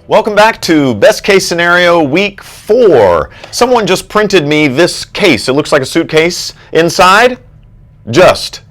Welcome back to Best Case Scenario Week 4. Someone just printed me this case. It looks like a suitcase. Inside, just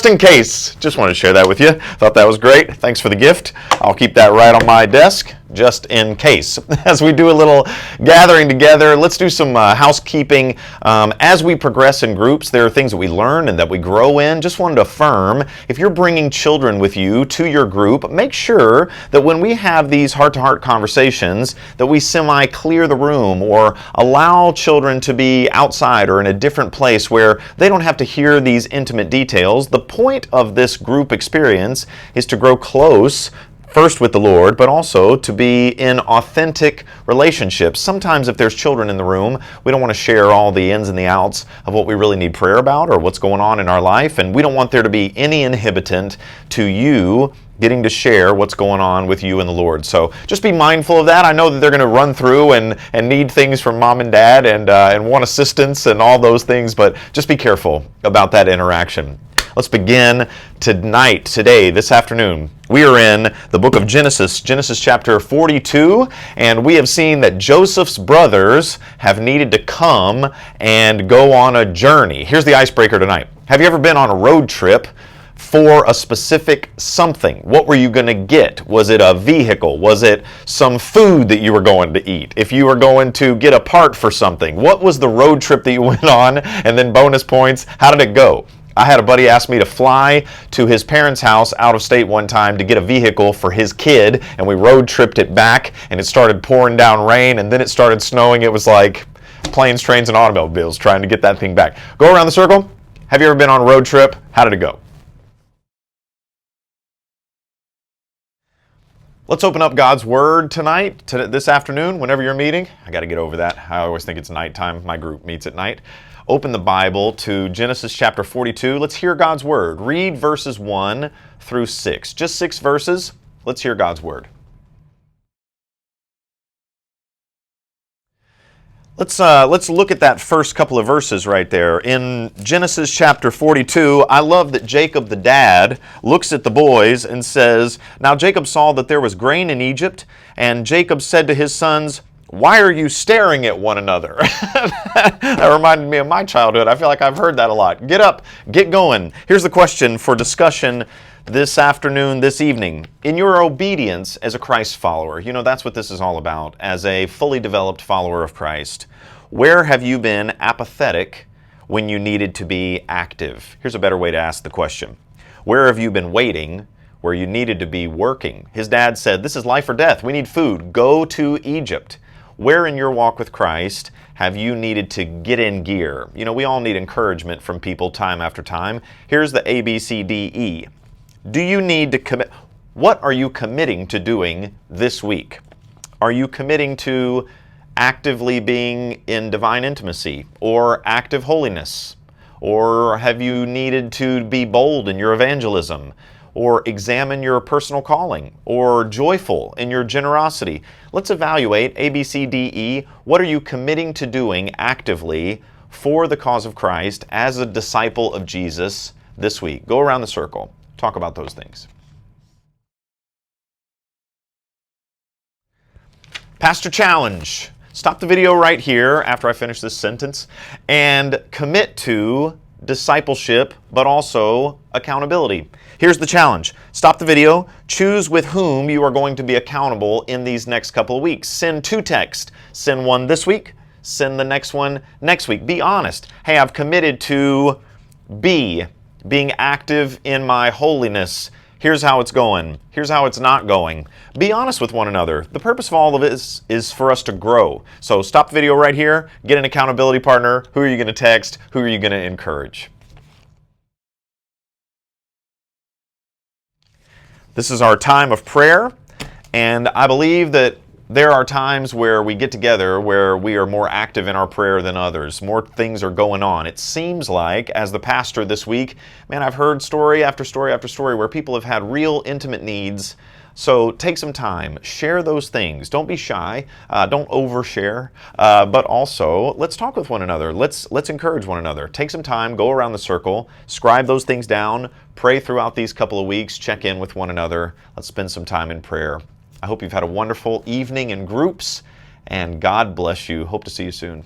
in case. Just wanted to share that with you. Thought that was great. Thanks for the gift. I'll keep that right on my desk, just in case. As we do a little gathering together, let's do some housekeeping. As we progress in groups, there are things that we learn and that we grow in. Just wanted to affirm, if you're bringing children with you to your group, make sure that when we have these heart-to-heart conversations, that we semi-clear the room or allow children to be outside or in a different place where they don't have to hear these intimate details. The point of this group experience is to grow close first with the Lord, but also to be in authentic relationships. Sometimes if there's children in the room, we don't want to share all the ins and the outs of what we really need prayer about or what's going on in our life, and we don't want there to be any inhibitant to you getting to share what's going on with you and the Lord. So just be mindful of that. I know that they're going to run through and need things from mom and dad and want assistance and all those things, but just be careful about that interaction. Let's begin today, this afternoon. We are in the book of Genesis chapter 42, and we have seen that Joseph's brothers have needed to come and go on a journey. Here's the icebreaker tonight. Have you ever been on a road trip for a specific something? What were you going to get? Was it a vehicle? Was it some food that you were going to eat? If you were going to get a part for something, what was the road trip that you went on? And then bonus points, how did it go? I had a buddy ask me to fly to his parents' house out of state one time to get a vehicle for his kid, and we road tripped it back, and it started pouring down rain, and then it started snowing. It was like planes, trains, and automobiles trying to get that thing back. Go around the circle. Have you ever been on a road trip? How did it go? Let's open up God's Word tonight, this afternoon, whenever you're meeting. I got to get over that. I always think it's nighttime. My group meets at night. Open the Bible to Genesis chapter 42. Let's hear God's Word. Read verses 1 through 6. Just 6 verses. Let's hear God's Word. Let's look at that first couple of verses right there. In Genesis chapter 42, I love that Jacob the dad looks at the boys and says, "Now Jacob saw that there was grain in Egypt, and Jacob said to his sons, 'Why are you staring at one another?'" That reminded me of my childhood. I feel like I've heard that a lot. Get up, get going. Here's the question for discussion this afternoon, this evening. In your obedience as a Christ follower, that's what this is all about. As a fully developed follower of Christ, where have you been apathetic when you needed to be active? Here's a better way to ask the question. Where have you been waiting where you needed to be working? His dad said, "This is life or death. We need food. Go to Egypt." Where in your walk with Christ have you needed to get in gear? We all need encouragement from people time after time. Here's the ABCDE. Do you need to commit? What are you committing to doing this week? Are you committing to actively being in divine intimacy or active holiness? Or have you needed to be bold in your evangelism? Or examine your personal calling, or joyful in your generosity? Let's evaluate ABCDE. What are you committing to doing actively for the cause of Christ as a disciple of Jesus this week? Go around the circle. Talk about those things. Pastor Challenge. Stop the video right here after I finish this sentence and commit to discipleship, but also accountability. Here's the challenge. Stop the video. Choose with whom you are going to be accountable in these next couple of weeks. Send 2 texts. Send one this week. Send the next one next week. Be honest. Hey, I've committed to being active in my holiness. Here's how it's going. Here's how it's not going. Be honest with one another. The purpose of all of this is for us to grow. So stop the video right here. Get an accountability partner. Who are you going to text? Who are you going to encourage? This is our time of prayer, and I believe that there are times where we get together where we are more active in our prayer than others. More things are going on. It seems like, as the pastor this week, man, I've heard story after story after story where people have had real intimate needs. So take some time, share those things. Don't be shy, don't overshare, but also let's talk with one another. Let's encourage one another. Take some time, go around the circle, scribe those things down, pray throughout these couple of weeks, check in with one another. Let's spend some time in prayer I hope you've had a wonderful evening in groups, and God bless you. Hope to see you soon.